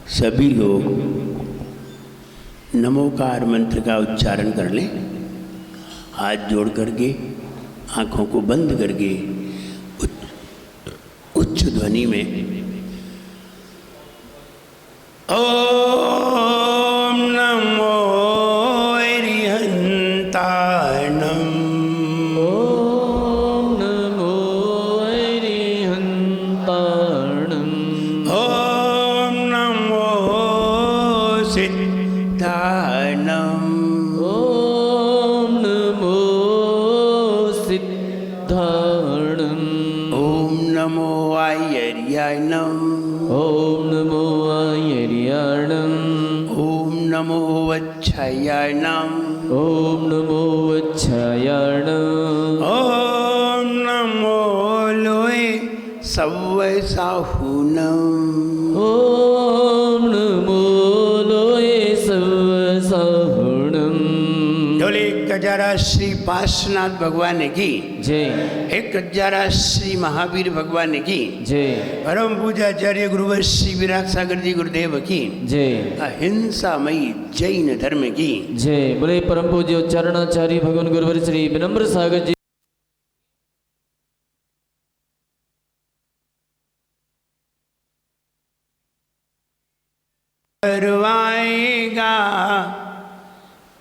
सभी लोग नमोकार मंत्र का उच्चारण कर लें। हाथ जोड़ करके आँखों को बंद करके उच्च ध्वनि में ओम नमो अरिहंताणं। ओम नमो अरिहंताणं। ओम नमो सिद्धाणं। ओम नमो सिद्धाणं। ओम नमो आयर्याणं। ओम नमो आयर्याणं। ओम नमो वच्छयाणं। ओम नमो वच्छयाणं। ओम नमो लोए सव्वसाहुनं। ओम नमो लोए सव्वसाहुणं। डोले गजारा श्री पार्श्वनाथ भगवान की जय। एक गजारा श्री महावीर भगवान की जय। परम पूजाचार्य गुरुवर श्री विराट सागर जी गुरुदेव की जय। अहिंसामयी जैन धर्म की जय। बोले परम पूज्य उच्चारणाचार्य भगवान गुरुवर श्री विनम्र सागर जी। परवाएगा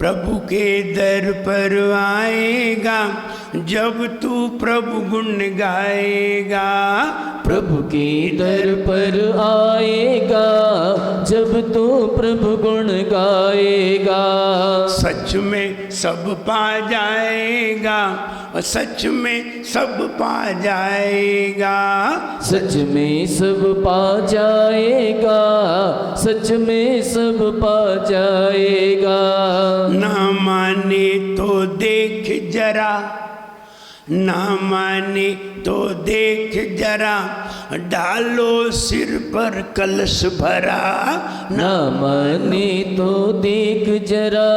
प्रभु के दर पर आएगा जब तू प्रभु गुण गाएगा। प्रभु के दर पर आएगा जब तू प्रभु गुण गाएगा। सच में सब पा जाएगा और सच में सब पा जाएगा। सच में सब पा जाएगा। सच में सब पा जाएगा। ना माने तो देख जरा, ना माने तो देख जरा, डालो सिर पर कलश भरा। ना माने तो देख जरा,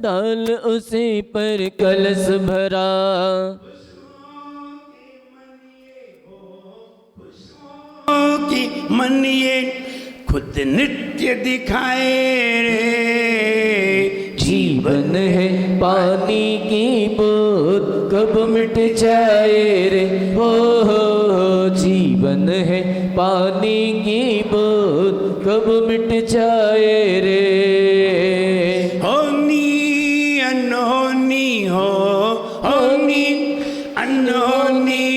डाल उसे पर कलश भरा। की मन ये खुद नित्य दिखाए रे। जीवन है पानी की बूंद कब मिट जाए रे। हो जीवन है पानी की बूंद कब मिट जाए रे। होनी अनहोनी हो, होनी अनहोनी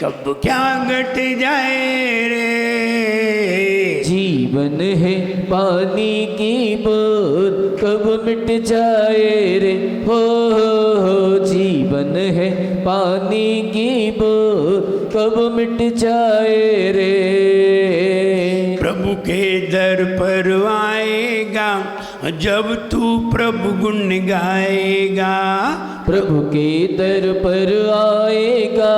कब क्या घट जाए रे। जीवन है पानी की बूंद कब मिट जाए रे। हो जीवन है पानी की बूंद कब मिट जाए रे। प्रभु के दर पर आएगा जब तू प्रभु गुण गाएगा। प्रभु के दर पर आएगा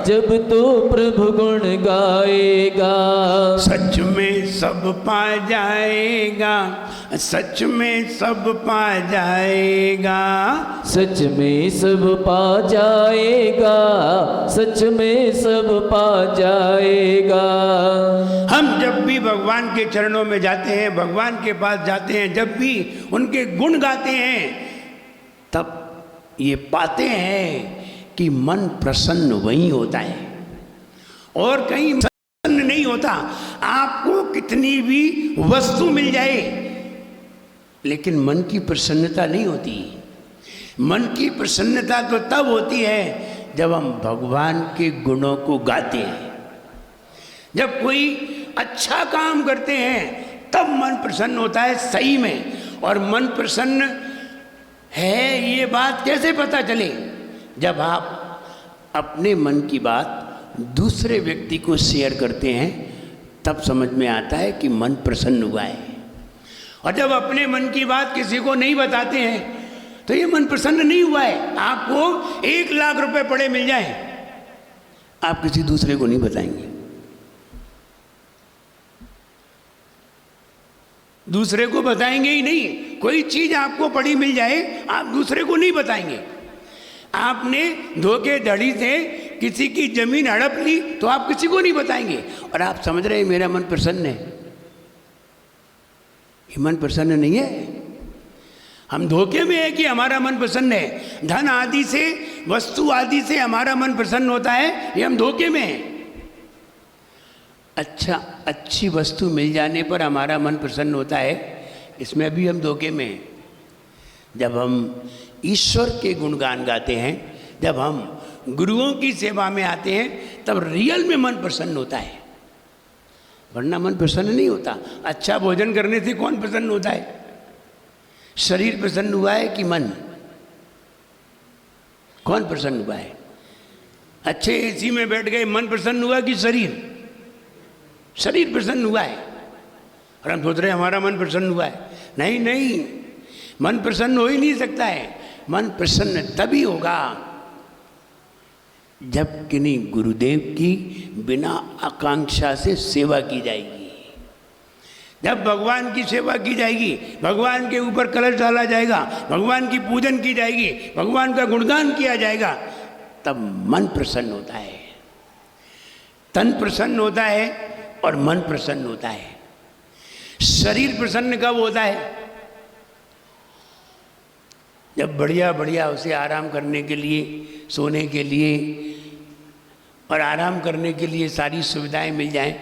जब तू प्रभु गुण गाएगा। सच में सब पा जाएगा, सच में सब पा जाएगा। सच में सब पा जाएगा। सच में सब पा जाएगा। हम जब भी भगवान के चरणों में जाते हैं, भगवान के पास जाते हैं, जब भी उनके गुण गाते हैं, तब ये पाते हैं कि मन प्रसन्न वहीं होता है और कहीं प्रसन्न नहीं होता। आपको कितनी भी वस्तु मिल जाए लेकिन मन की प्रसन्नता नहीं होती। मन की प्रसन्नता तो तब होती है जब हम भगवान के गुणों को गाते हैं। जब कोई अच्छा काम करते हैं तब मन प्रसन्न होता है सही में। और मन प्रसन्न है ये बात कैसे पता चले? जब आप अपने मन की बात दूसरे व्यक्ति को शेयर करते हैं तब समझ में आता है कि मन प्रसन्न हुआ है। और जब अपने मन की बात किसी को नहीं बताते हैं तो ये मन प्रसन्न नहीं हुआ है। आपको 1 लाख रुपए पड़े मिल जाए, आप किसी दूसरे को नहीं बताएंगे। दूसरे को बताएंगे ही नहीं। कोई चीज आपको पड़ी मिल जाए आप दूसरे को नहीं बताएंगे। आपने धोखेधड़ी से किसी की जमीन हड़प ली तो आप किसी को नहीं बताएंगे और आप समझ रहे हैं मेरा मन प्रसन्न है। ये मन प्रसन्न नहीं है। हम धोखे में है कि हमारा मन प्रसन्न है। धन आदि से, वस्तु आदि से हमारा मन प्रसन्न होता है, ये हम धोखे में हैं। अच्छी वस्तु मिल जाने पर हमारा मन प्रसन्न होता है, इसमें भी हम धोखे में हैं। जब हम ईश्वर के गुणगान गाते हैं, जब हम गुरुओं की सेवा में आते हैं, तब रियल में मन प्रसन्न होता है, वरना मन प्रसन्न नहीं होता। अच्छा भोजन करने से कौन प्रसन्न होता है? शरीर प्रसन्न हुआ है कि मन? कौन प्रसन्न हुआ है? अच्छे एसी में बैठ गए, मन प्रसन्न हुआ कि शरीर? शरीर प्रसन्न हुआ है। और हम सोच रहे हमारा मन प्रसन्न हुआ है। नहीं नहीं, मन प्रसन्न हो ही नहीं सकता है। मन प्रसन्न तभी होगा जब किन्हीं गुरुदेव की बिना आकांक्षा से सेवा की जाएगी। जब भगवान की सेवा की जाएगी, भगवान के ऊपर कलश डाला जाएगा, भगवान की पूजन की जाएगी, भगवान का गुणगान किया जाएगा, तब मन प्रसन्न होता है। तन प्रसन्न होता है और मन प्रसन्न होता है। शरीर प्रसन्न कब होता है? जब बढ़िया बढ़िया उसे आराम करने के लिए, सोने के लिए और आराम करने के लिए सारी सुविधाएं मिल जाएं,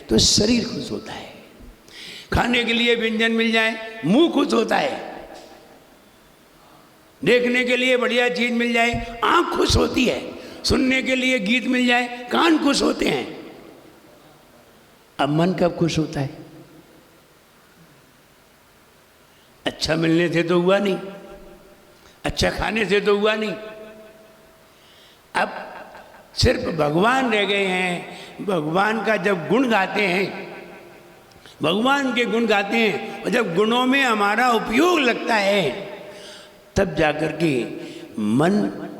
तो शरीर खुश होता है। खाने के लिए व्यंजन मिल जाए, मुंह खुश होता है। देखने के लिए बढ़िया चीज मिल जाए, आंख खुश होती है। सुनने के लिए गीत मिल जाए, कान खुश होते हैं। अब मन कब खुश होता है? अच्छा मिलने से तो हुआ नहीं, अच्छा खाने से तो हुआ नहीं। अब सिर्फ भगवान रह गए हैं। भगवान का जब गुण गाते हैं, भगवान के गुण गाते हैं, और जब गुणों में हमारा उपयोग लगता है, तब जाकर के मन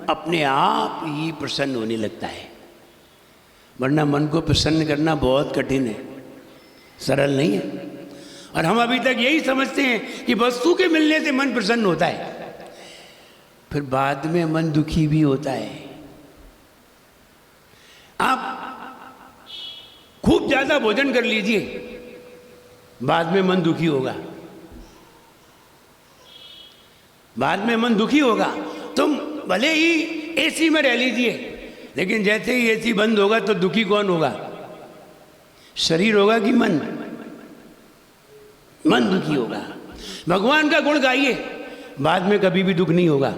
अपने आप ही प्रसन्न होने लगता है। वरना मन को प्रसन्न करना बहुत कठिन है, सरल नहीं है। और हम अभी तक यही समझते हैं कि वस्तु के मिलने से मन प्रसन्न होता है, फिर बाद में मन दुखी भी होता है। आप खूब ज्यादा भोजन कर लीजिए, बाद में मन दुखी होगा, बाद में मन दुखी होगा। तुम भले ही एसी में रह लीजिए, लेकिन जैसे ही एसी बंद होगा तो दुखी कौन होगा? शरीर होगा कि मन? मन दुखी होगा। भगवान का गुण गाइए, बाद में कभी भी दुख नहीं होगा।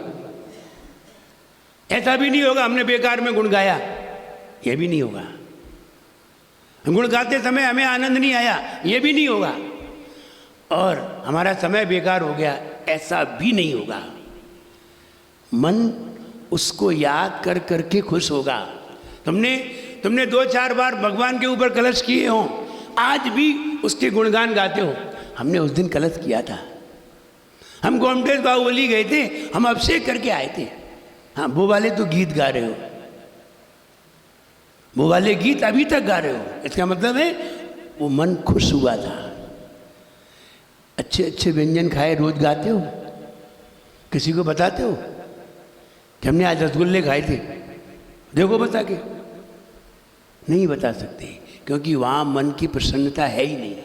ऐसा भी नहीं होगा हमने बेकार में गुण गाया, यह भी नहीं होगा। गुण गाते समय हमें आनंद नहीं आया, यह भी नहीं होगा। और हमारा समय बेकार हो गया, ऐसा भी नहीं होगा। मन उसको याद कर करके खुश होगा। तुमने 2-4 बार भगवान के ऊपर कलश किए हो, आज भी उसके गुणगान गाते हो। हमने उस दिन कलश किया था, हम गोमटेश बाहुबली गए थे, हम अभिषेक करके आए थे। हाँ, वो वाले तो गीत गा रहे हो, वो वाले गीत अभी तक गा रहे हो, इसका मतलब है वो मन खुश हुआ था। अच्छे अच्छे व्यंजन खाए, रोज गाते हो, किसी को बताते हो कि हमने आज रसगुल्ले खाए थे, देखो बता के? नहीं बता सकते, क्योंकि वहाँ मन की प्रसन्नता है ही नहीं।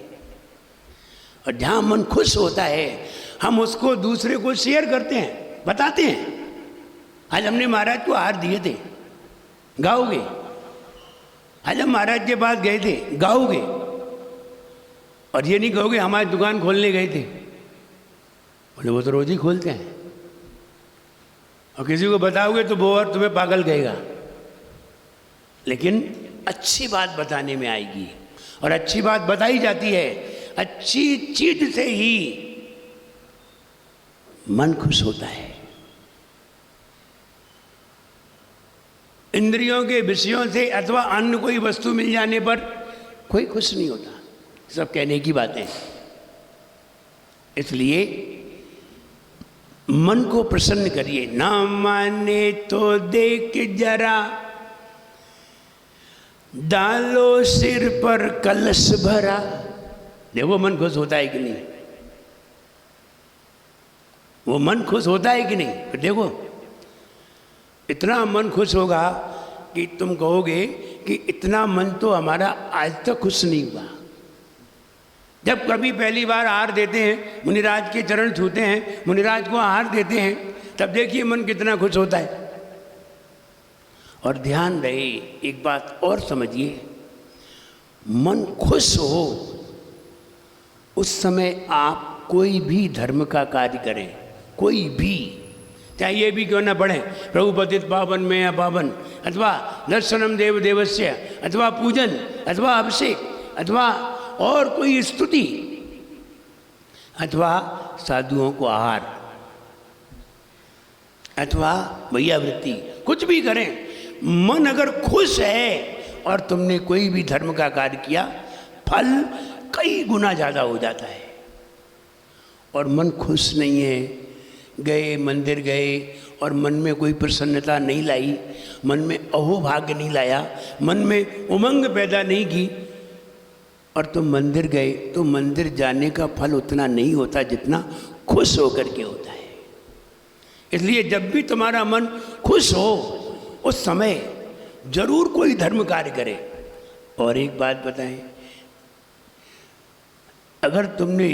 और जहाँ मन खुश होता है, हम उसको दूसरे को शेयर करते हैं, बताते हैं। आज हमने महाराज को हार दिए थे, गाओगे? आज हम महाराज के पास गए थे, गाओगे? और ये नहीं कहोगे हमारी दुकान खोलने गए थे, बोले वो तो रोज ही खोलते हैं। और किसी को बताओगे तो वो और तुम्हें पागल कहेगा। लेकिन अच्छी बात बताने में आएगी, और अच्छी बात बताई जाती है। अच्छी चीज से ही मन खुश होता है। इंद्रियों के विषयों से अथवा अन्य कोई वस्तु मिल जाने पर कोई खुश नहीं होता, सब कहने की बातें। इसलिए मन को प्रसन्न करिए। ना माने तो देख जरा, डालो सिर पर कलश भरा। देखो मन खुश होता है कि नहीं? वो मन खुश होता है कि नहीं? फिर देखो, इतना मन खुश होगा कि तुम कहोगे कि इतना मन तो हमारा आज तक खुश नहीं हुआ। जब कभी पहली बार आहार देते हैं, मुनिराज के चरण छूते हैं, मुनिराज को आहार देते हैं, तब देखिए मन कितना खुश होता है। और ध्यान रहे, एक बात और समझिए, मन खुश हो उस समय आप कोई भी धर्म का कार्य करें, कोई भी, चाहे ये भी क्यों ना पढ़ें, प्रभु पतित पावन में या पावन, अथवा दर्शनम देव देवस्य, अथवा पूजन, अथवा अभिषेक, अथवा और कोई स्तुति, अथवा साधुओं को आहार, अथवा भैयावृत्ति, कुछ भी करें, मन अगर खुश है और तुमने कोई भी धर्म का कार्य किया, फल कई गुना ज़्यादा हो जाता है। और मन खुश नहीं है, गए मंदिर गए और मन में कोई प्रसन्नता नहीं लाई, मन में अहोभाग्य नहीं लाया, मन में उमंग पैदा नहीं की, और तुम मंदिर गए तो मंदिर जाने का फल उतना नहीं होता जितना खुश होकर के होता है। इसलिए जब भी तुम्हारा मन खुश हो उस समय जरूर कोई धर्म कार्य करे। और एक बात बताएं, अगर तुमने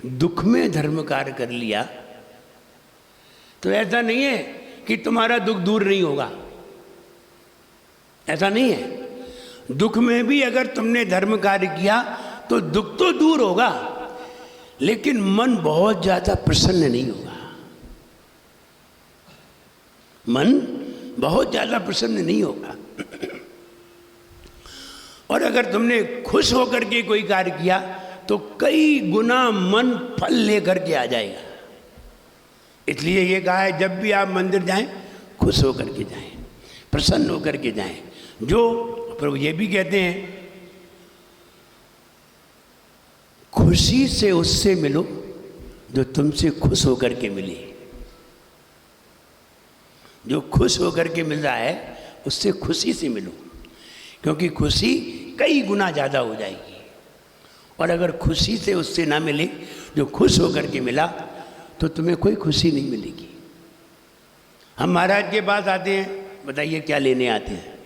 दुख में धर्म कार्य कर लिया तो ऐसा नहीं है कि तुम्हारा दुख दूर नहीं होगा, ऐसा नहीं है। दुख में भी अगर तुमने धर्म कार्य किया तो दुख तो दूर होगा, लेकिन मन बहुत ज्यादा प्रसन्न नहीं होगा, मन बहुत ज्यादा प्रसन्न नहीं होगा। और अगर तुमने खुश होकर के कोई कार्य किया तो कई गुना मन फल लेकर के आ जाएगा। इसलिए ये कहा है, जब भी आप मंदिर जाएं खुश होकर के जाएं, प्रसन्न होकर के जाएं। जो प्रभु ये भी कहते हैं, खुशी से उससे मिलो जो तुमसे खुश होकर के मिले। जो खुश होकर के मिल रहा है उससे खुशी से मिलो, क्योंकि खुशी कई गुना ज़्यादा हो जाएगी। और अगर खुशी से उससे ना मिले जो खुश होकर के मिला तो तुम्हें कोई खुशी नहीं मिलेगी। हम महाराज के पास आते हैं, बताइए क्या लेने आते हैं,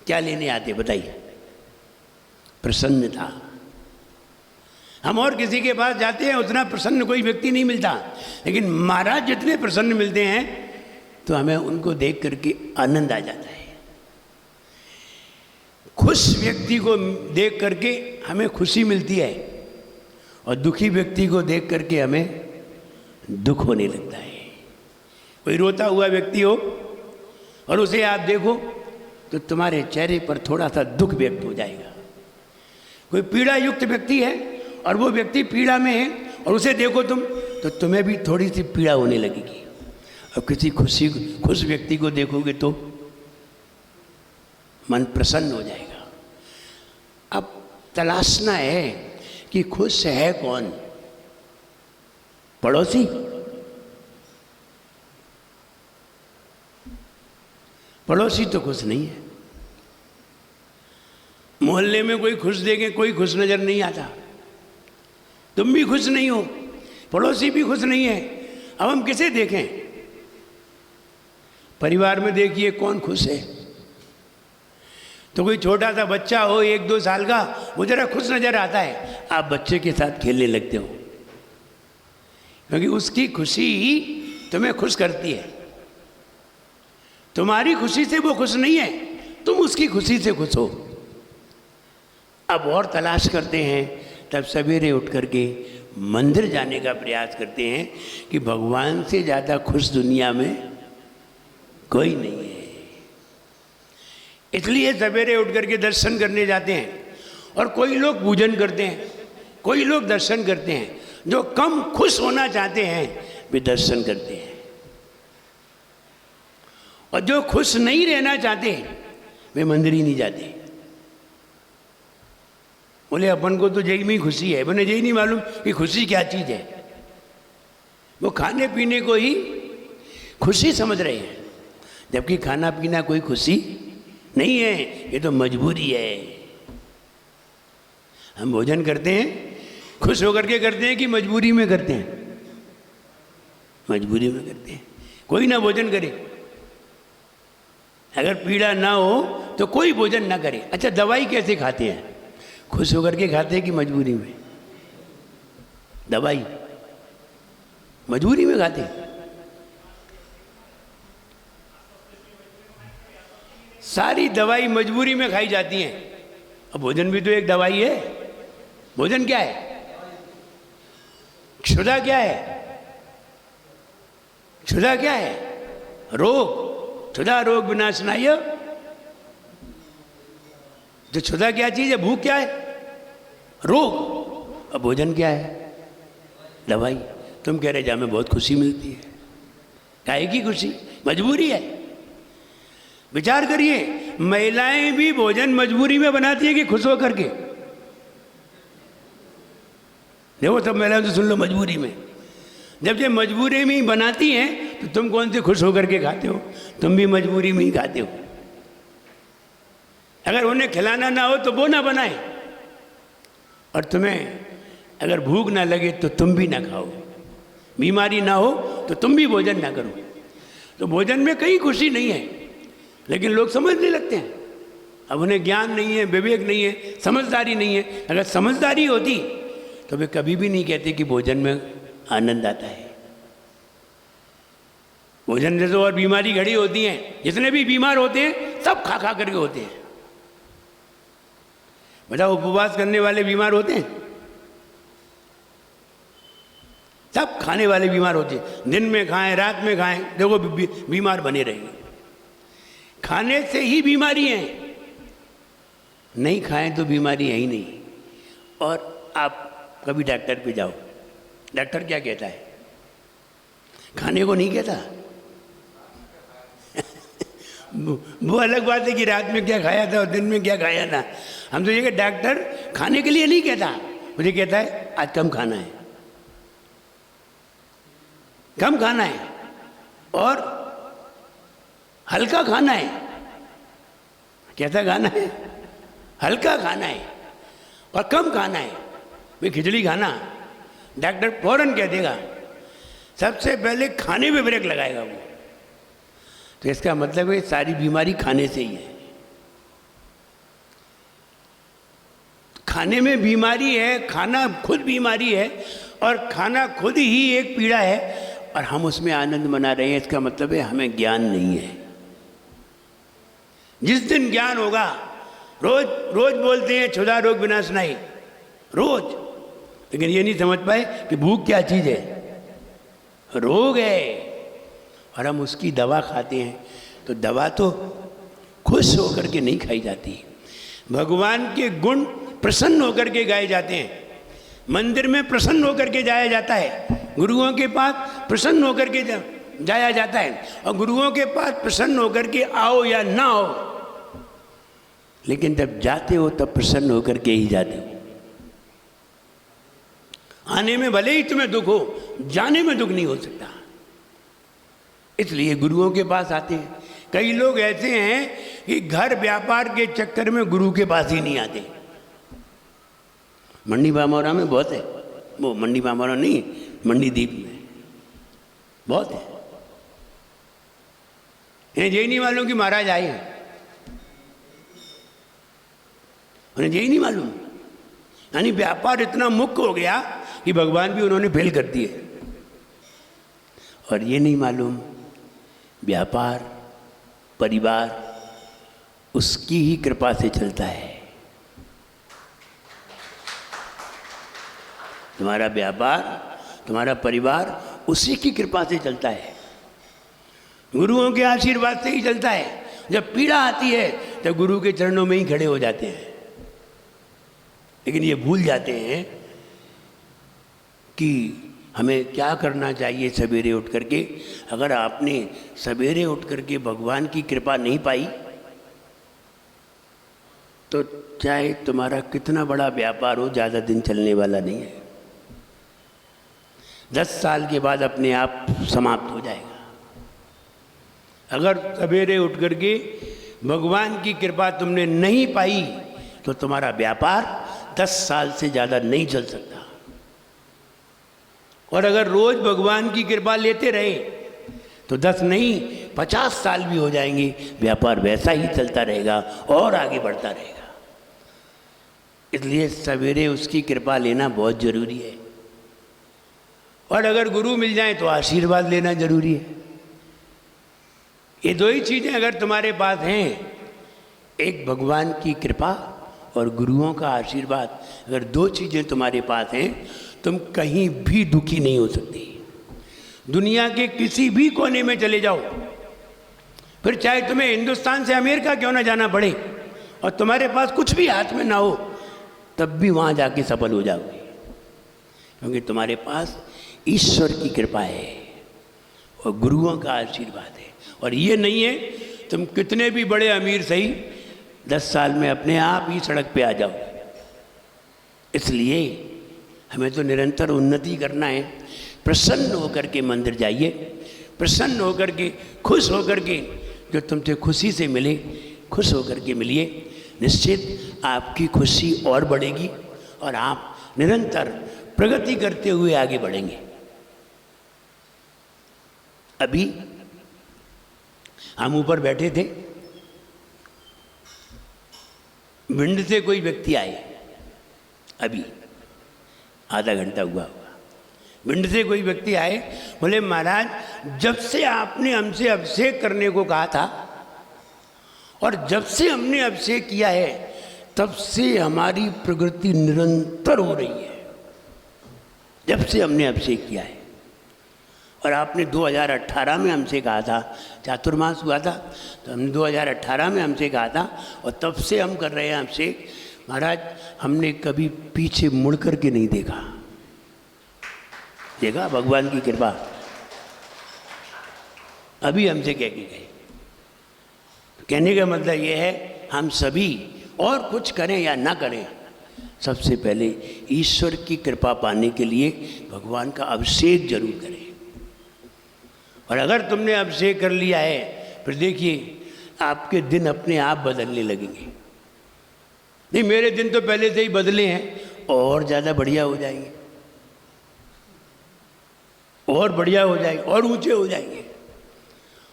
क्या लेने आते हैं बताइए? प्रसन्नता। हम और किसी के पास जाते हैं उतना प्रसन्न कोई व्यक्ति नहीं मिलता, लेकिन महाराज जितने प्रसन्न मिलते हैं तो हमें उनको देख करके आनंद आ जाता है। खुश व्यक्ति को देख करके हमें खुशी मिलती है, और दुखी व्यक्ति को देख करके हमें दुख होने लगता है। कोई रोता हुआ व्यक्ति हो और उसे आप देखो तो तुम्हारे चेहरे पर थोड़ा सा दुख व्यक्त हो जाएगा। कोई पीड़ा युक्त व्यक्ति है और वो व्यक्ति पीड़ा में है और उसे देखो तुम तो तुम्हें भी थोड़ी सी पीड़ा होने लगेगी। और किसी खुश व्यक्ति को देखोगे तो मन प्रसन्न हो जाएगा। अब तलाशना है कि खुश है कौन? पड़ोसी? पड़ोसी तो खुश नहीं है। मोहल्ले में कोई खुश देखे, कोई खुश नजर नहीं आता। तुम भी खुश नहीं हो, पड़ोसी भी खुश नहीं है। अब हम किसे देखें? परिवार में देखिए कौन खुश है। तो कोई छोटा सा बच्चा हो 1-2 साल का, वो जरा खुश नजर आता है, आप बच्चे के साथ खेलने लगते हो, क्योंकि उसकी खुशी तुम्हें खुश करती है। तुम्हारी खुशी से वो खुश नहीं है, तुम उसकी खुशी से खुश हो। अब और तलाश करते हैं, तब सवेरे उठ करके मंदिर जाने का प्रयास करते हैं कि भगवान से ज़्यादा खुश दुनिया में कोई नहीं है। इसलिए सवेरे उठ करके दर्शन करने जाते हैं। और कोई लोग पूजन करते हैं, कोई लोग दर्शन करते हैं। जो कम खुश होना चाहते हैं वे दर्शन करते हैं, और जो खुश नहीं रहना चाहते वे मंदिर ही नहीं जाते। बोले अपन को तो यही में खुशी है, मैंने यही नहीं मालूम कि खुशी क्या चीज़ है। वो खाने पीने को ही खुशी समझ रहे हैं, जबकि खाना पीना कोई खुशी नहीं है, ये तो मजबूरी है। हम भोजन करते हैं खुश होकर के करते हैं कि मजबूरी में करते हैं? मजबूरी में करते हैं। कोई ना भोजन करे, अगर पीड़ा ना हो तो कोई भोजन ना करे। अच्छा, दवाई कैसे खाते हैं? खुश होकर के खाते हैं कि मजबूरी में? दवाई मजबूरी में खाते हैं। सारी दवाई मजबूरी में खाई जाती है। अब भोजन भी तो एक दवाई है। भोजन क्या है? क्षुधा क्या है? क्षुधा क्या है? रोग। क्षुधा रोग विनाशनाय। तो क्षुधा क्या चीज है? भूख क्या है? रोग। अब भोजन क्या है? दवाई। तुम कह रहे जा हमें बहुत खुशी मिलती है। काहे की खुशी? मजबूरी है। विचार करिए, महिलाएं भी भोजन मजबूरी में बनाती है कि खुश होकर के? देखो सब महिलाओं से सुन लो, मजबूरी में। जब ये मजबूरी में ही बनाती हैं तो तुम कौन से खुश होकर के खाते हो? तुम भी मजबूरी में ही खाते हो। अगर उन्हें खिलाना ना हो तो वो ना बनाए, और तुम्हें अगर भूख ना लगे तो तुम भी ना खाओ, बीमारी ना हो तो तुम भी भोजन ना करो। तो भोजन में कहीं खुशी नहीं है, लेकिन लोग समझने लगते हैं। अब उन्हें ज्ञान नहीं है, विवेक नहीं है, समझदारी नहीं है। अगर समझदारी होती तो वे कभी भी नहीं कहते कि भोजन में आनंद आता है। भोजन से तो और बीमारी घड़ी होती हैं। जितने भी बीमार होते हैं सब खा खा करके होते हैं। बताओ, उपवास करने वाले बीमार होते हैं? सब खाने वाले बीमार होते हैं। दिन में खाएं, रात में खाएं, देखो बीमार बने रहेंगे। खाने से ही बीमारी है, नहीं खाएं तो बीमारी है ही नहीं। और आप कभी डॉक्टर पे जाओ, डॉक्टर क्या कहता है? खाने को नहीं कहता। वो अलग बात है कि रात में क्या खाया था और दिन में क्या खाया था। हम तो ये कि डॉक्टर खाने के लिए नहीं कहता, मुझे कहता है आज कम खाना है, कम खाना है और हल्का खाना है। कैसा खाना है? हल्का खाना है और कम खाना है। भाई खिचड़ी खाना, डॉक्टर फौरन कह देगा, सबसे पहले खाने में ब्रेक लगाएगा वो। तो इसका मतलब है सारी बीमारी खाने से ही है। खाने में बीमारी है, खाना खुद बीमारी है, और खाना खुद ही एक पीड़ा है, और हम उसमें आनंद मना रहे हैं। इसका मतलब है हमें ज्ञान नहीं है। जिस दिन ज्ञान होगा, रोज रोज बोलते हैं क्षुधा रोग विनाशनाय, रोज, लेकिन ये नहीं समझ पाए कि भूख क्या चीज है? रोग है, और हम उसकी दवा खाते हैं। तो दवा तो खुश होकर के नहीं खाई जाती। भगवान के गुण प्रसन्न होकर के गाए जाते हैं। मंदिर में प्रसन्न होकर के जाया जाता है, गुरुओं के पास प्रसन्न होकर के जाया जाता है। और गुरुओं के पास प्रसन्न होकर के आओ या ना आओ, लेकिन जब जाते हो तब प्रसन्न होकर के ही जाते हो। आने में भले ही तुम्हें दुख हो, जाने में दुख नहीं हो सकता। इसलिए गुरुओं के पास आते हैं। कई लोग ऐसे हैं कि घर व्यापार के चक्कर में गुरु के पास ही नहीं आते। मंडी बामौरा में बहुत है, वो मंडी बामौरा नहीं, मंडी द्वीप में बहुत है। ये नहीं मालूम कि महाराज आए हैं, उन्हें यही नहीं मालूम। यानी व्यापार इतना मुख्य हो गया कि भगवान भी उन्होंने फेल कर दिए। और ये नहीं मालूम व्यापार परिवार उसकी ही कृपा से चलता है। तुम्हारा व्यापार, तुम्हारा परिवार उसी की कृपा से चलता है, गुरुओं के आशीर्वाद से ही चलता है। जब पीड़ा आती है तो गुरु के चरणों में ही खड़े हो जाते हैं। लेकिन ये भूल जाते हैं कि हमें क्या करना चाहिए सवेरे उठ करके। अगर आपने सवेरे उठ करके भगवान की कृपा नहीं पाई तो चाहे तुम्हारा कितना बड़ा व्यापार हो, ज़्यादा दिन चलने वाला नहीं है। 10 साल के बाद अपने आप समाप्त हो जाएगा। अगर सवेरे उठ करके भगवान की कृपा तुमने नहीं पाई तो तुम्हारा व्यापार 10 साल से ज़्यादा नहीं चल सकता। और अगर रोज भगवान की कृपा लेते रहे तो 10 नहीं 50 साल भी हो जाएंगे, व्यापार वैसा ही चलता रहेगा और आगे बढ़ता रहेगा। इसलिए सवेरे उसकी कृपा लेना बहुत जरूरी है। और अगर गुरु मिल जाए तो आशीर्वाद लेना जरूरी है। ये दो ही चीज़ें अगर तुम्हारे पास हैं, एक भगवान की कृपा और गुरुओं का आशीर्वाद, अगर दो चीज़ें तुम्हारे पास हैं, तुम कहीं भी दुखी नहीं हो सकती। दुनिया के किसी भी कोने में चले जाओ, फिर चाहे तुम्हें हिंदुस्तान से अमेरिका क्यों ना जाना पड़े और तुम्हारे पास कुछ भी हाथ में ना हो, तब भी वहाँ जाके सफल हो जाओगे, क्योंकि तुम्हारे पास ईश्वर की कृपा है और गुरुओं का आशीर्वाद है। और ये नहीं है तुम कितने भी बड़े अमीर सही 10 साल में अपने आप ही सड़क पे आ जाओ। इसलिए हमें तो निरंतर उन्नति करना है। प्रसन्न होकर के मंदिर जाइए, प्रसन्न होकर के, खुश होकर के, जो तुमसे खुशी से मिले खुश होकर के मिलिए। निश्चित आपकी खुशी और बढ़ेगी और आप निरंतर प्रगति करते हुए आगे बढ़ेंगे। अभी हम ऊपर बैठे थे, भिंड से कोई व्यक्ति आए, अभी आधा घंटा हुआ होगा, भिंड से कोई व्यक्ति आए, बोले महाराज जब से आपने हमसे अभिषेक करने को कहा था और जब से हमने अभिषेक किया है तब से हमारी प्रगति निरंतर हो रही है। जब से हमने अभिषेक किया है, और आपने 2018 में हमसे कहा था, चातुर्मास हुआ था तो हमने 2018 में हमसे कहा था और तब से हम कर रहे हैं अभिषेक। महाराज हमने कभी पीछे मुड़ कर के नहीं देखा। देखा भगवान की कृपा। अभी हमसे कह के गए। कहने का मतलब ये है, हम सभी और कुछ करें या ना करें, सबसे पहले ईश्वर की कृपा पाने के लिए भगवान का अभिषेक जरूर करें। और अगर तुमने अभिषेक कर लिया है, फिर देखिए आपके दिन अपने आप बदलने लगेंगे। नहीं, मेरे दिन तो पहले से ही बदले हैं, और ज़्यादा बढ़िया हो जाएंगे, और बढ़िया हो जाएंगे, और ऊंचे हो जाएंगे।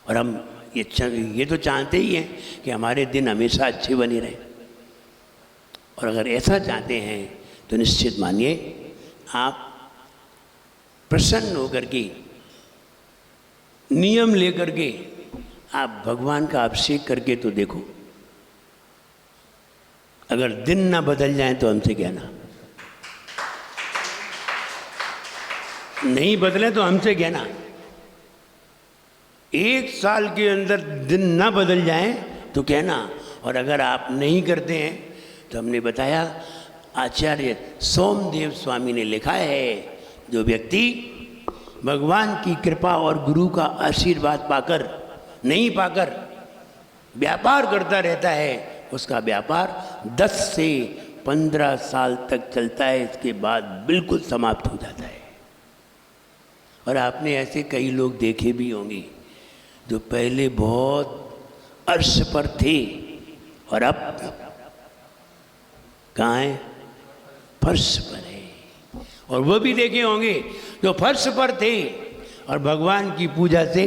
और हम ये तो चाहते ही हैं कि हमारे दिन हमेशा अच्छे बने रहें। और अगर ऐसा चाहते हैं तो निश्चित मानिए आप प्रसन्न होकर के, नियम लेकर के आप भगवान का अभिषेक करके तो देखो। अगर दिन ना बदल जाए तो हमसे कहना, नहीं बदले तो हमसे कहना। 1 साल के अंदर दिन ना बदल जाए तो कहना। और अगर आप नहीं करते हैं तो हमने बताया, आचार्य सोमदेव स्वामी ने लिखा है, जो व्यक्ति भगवान की कृपा और गुरु का आशीर्वाद पाकर नहीं पाकर व्यापार करता रहता है, उसका व्यापार 10 से 15 साल तक चलता है, इसके बाद बिल्कुल समाप्त हो जाता है। और आपने ऐसे कई लोग देखे भी होंगे जो पहले बहुत अर्श पर थे और अब कहाँ हैं? फर्श पर है। और वो भी देखे होंगे जो फर्श पर थे और भगवान की पूजा से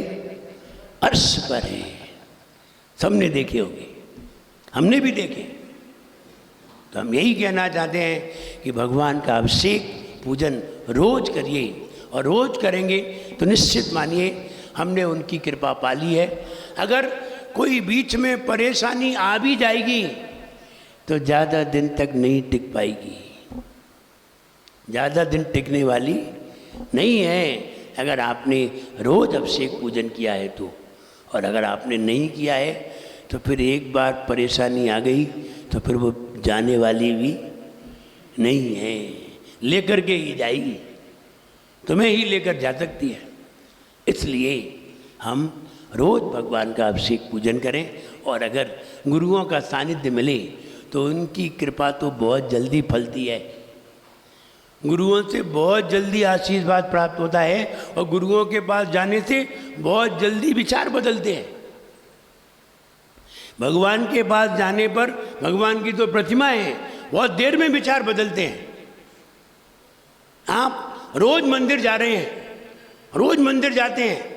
अर्श पर है। सबने देखे होंगे, हमने भी देखे। तो हम यही कहना चाहते हैं कि भगवान का अभिषेक पूजन रोज करिए, और रोज करेंगे तो निश्चित मानिए हमने उनकी कृपा पाली है। अगर कोई बीच में परेशानी आ भी जाएगी तो ज़्यादा दिन तक नहीं टिक पाएगी, ज़्यादा दिन टिकने वाली नहीं है। अगर आपने रोज अभिषेक पूजन किया है तो, और अगर आपने नहीं किया है तो फिर एक बार परेशानी आ गई तो फिर वो जाने वाली भी नहीं है, लेकर के ही जाएगी, तुम्हें ही लेकर जा सकती है। इसलिए हम रोज भगवान का अभिषेक पूजन करें, और अगर गुरुओं का सानिध्य मिले तो उनकी कृपा तो बहुत जल्दी फलती है। गुरुओं से बहुत जल्दी आशीर्वाद प्राप्त होता है, और गुरुओं के पास जाने से बहुत जल्दी विचार बदलते हैं। भगवान के पास जाने पर, भगवान की तो प्रतिमा है, बहुत देर में विचार बदलते हैं। आप रोज मंदिर जा रहे हैं, रोज मंदिर जाते हैं,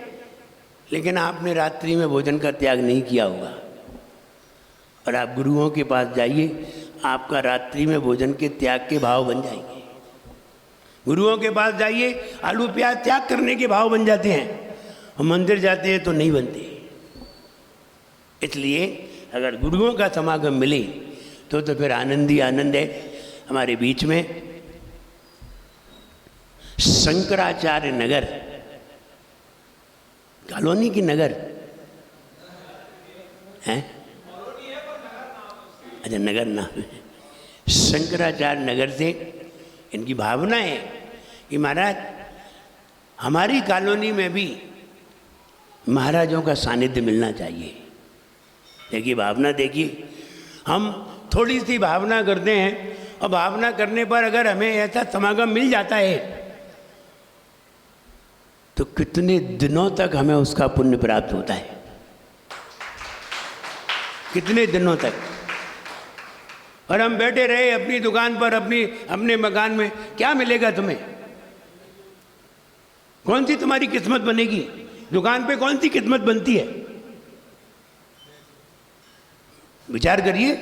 लेकिन आपने रात्रि में भोजन का त्याग नहीं किया होगा। और आप गुरुओं के पास जाइए, आपका रात्रि में भोजन के त्याग के भाव बन जाएंगे। गुरुओं के पास जाइए, आलू प्याज त्याग करने के भाव बन जाते हैं, और मंदिर जाते हैं तो नहीं बनते। इसलिए अगर गुरुओं का समागम मिले तो फिर आनंद ही आनंद है। हमारे बीच में शंकराचार्य नगर, कॉलोनी की नगर है, अच्छा नगर नाम है, शंकराचार्य नगर से इनकी भावना है कि महाराज हमारी कॉलोनी में भी महाराजों का सानिध्य मिलना चाहिए। देखिए भावना, देखिए हम थोड़ी सी भावना करते हैं, और भावना करने पर अगर हमें ऐसा समागम मिल जाता है तो कितने दिनों तक हमें उसका पुण्य प्राप्त होता है, कितने दिनों तक। और हम बैठे रहे अपनी दुकान पर, अपने मकान में, क्या मिलेगा तुम्हें? कौन सी तुम्हारी किस्मत बनेगी? दुकान पे कौन सी किस्मत बनती है? विचार करिए,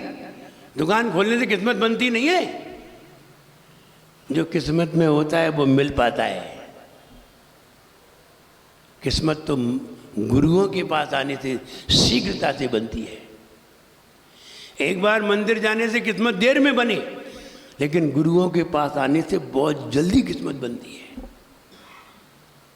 दुकान खोलने से किस्मत बनती नहीं है। जो किस्मत में होता है वो मिल पाता है। किस्मत तो गुरुओं के पास आने से शीघ्रता से बनती है। एक बार मंदिर जाने से किस्मत देर में बने, लेकिन गुरुओं के पास आने से बहुत जल्दी किस्मत बनती है।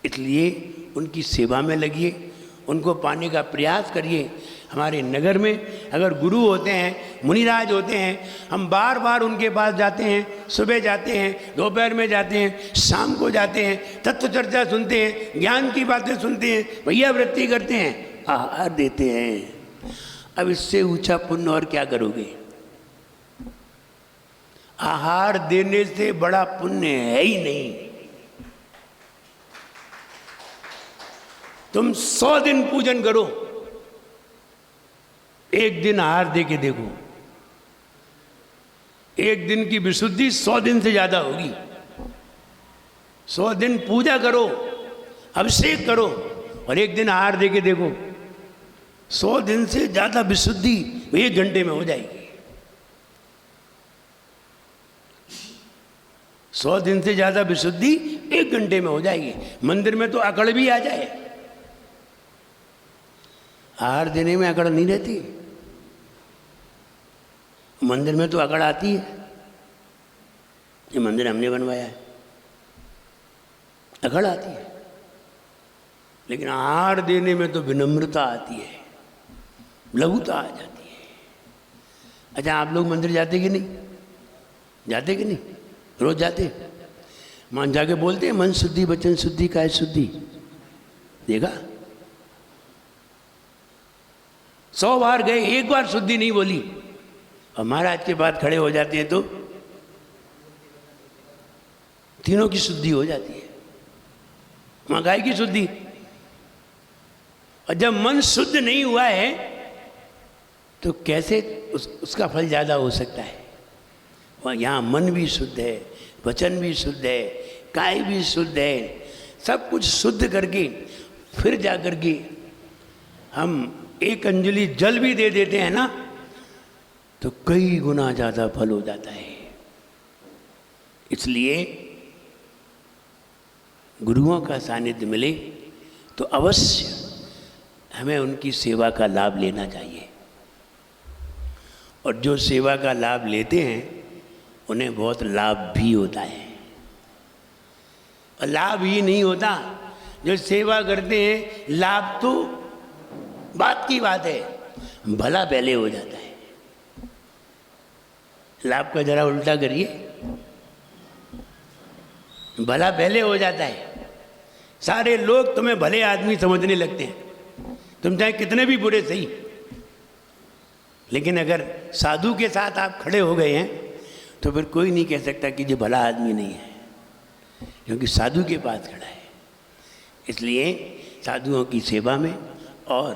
इसलिए उनकी सेवा में लगिए, उनको पाने का प्रयास करिए। हमारे नगर में अगर गुरु होते हैं, मुनिराज होते हैं, हम बार बार उनके पास जाते हैं। सुबह जाते हैं, दोपहर में जाते हैं, शाम को जाते हैं, तत्व चर्चा सुनते हैं, ज्ञान की बातें सुनते हैं, भैया वृत्ति करते हैं, आहार देते हैं। अब इससे ऊंचा पुण्य और क्या करोगे? आहार देने से बड़ा पुण्य है ही नहीं। तुम 100 दिन पूजन करो, एक दिन आहार दे के देखो, एक दिन की विशुद्धि 100 दिन से ज्यादा होगी। 100 दिन पूजा करो, अभिषेक करो, और एक दिन आहार दे के देखो, 100 दिन से ज्यादा विशुद्धि 1 घंटे में हो जाएगी। 100 दिन से ज्यादा विशुद्धि 1 घंटे में हो जाएगी। मंदिर में तो अकड़ भी आ जाए, आहार देने में अकड़ नहीं रहती। मंदिर में तो अकड़ आती है, ये मंदिर हमने बनवाया है, अकड़ आती है। लेकिन आहार देने में तो विनम्रता आती है, लघुता आ जाती है। अच्छा, आप लोग मंदिर जाते कि नहीं? जाते कि नहीं? रोज जाते? मान जाके बोलते हैं मन शुद्धि वचन शुद्धि काय शुद्धि। देखा, 100 बार गए, एक बार शुद्धि नहीं बोली, और महाराज के बाद खड़े हो जाते हैं तो तीनों की शुद्धि हो जाती है। महाकाय की शुद्धि। और जब मन शुद्ध नहीं हुआ है तो कैसे उसका फल ज़्यादा हो सकता है? वहाँ यहाँ मन भी शुद्ध है, वचन भी शुद्ध है, काय भी शुद्ध है, सब कुछ शुद्ध करके फिर जा कर के हम एक अंजलि जल भी दे देते हैं ना, तो कई गुना ज़्यादा फल हो जाता है। इसलिए गुरुओं का सानिध्य मिले तो अवश्य हमें उनकी सेवा का लाभ लेना चाहिए। और जो सेवा का लाभ लेते हैं उन्हें बहुत लाभ भी होता है। और लाभ ही नहीं होता, जो सेवा करते हैं लाभ तो बात की बात है, भला पहले हो जाता है। लाभ का जरा उल्टा करिए, भला पहले हो जाता है। सारे लोग तुम्हें भले आदमी समझने लगते हैं, तुम चाहे कितने भी बुरे सही। लेकिन अगर साधु के साथ आप खड़े हो गए हैं तो फिर कोई नहीं कह सकता कि ये भला आदमी नहीं है, क्योंकि साधु के पास खड़ा है। इसलिए साधुओं की सेवा में और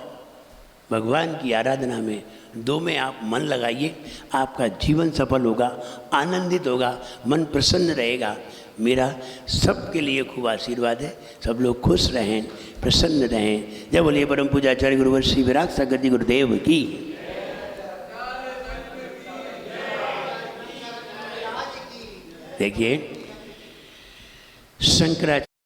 भगवान की आराधना में, दो में आप मन लगाइए, आपका जीवन सफल होगा, आनंदित होगा, मन प्रसन्न रहेगा। मेरा सबके लिए खूब आशीर्वाद है। सब लोग खुश रहें, प्रसन्न रहें। जय बोलिए परम पूज्याचार्य गुरुवर श्री विराट सागर जी गुरुदेव की। देखिए शंकराचार्य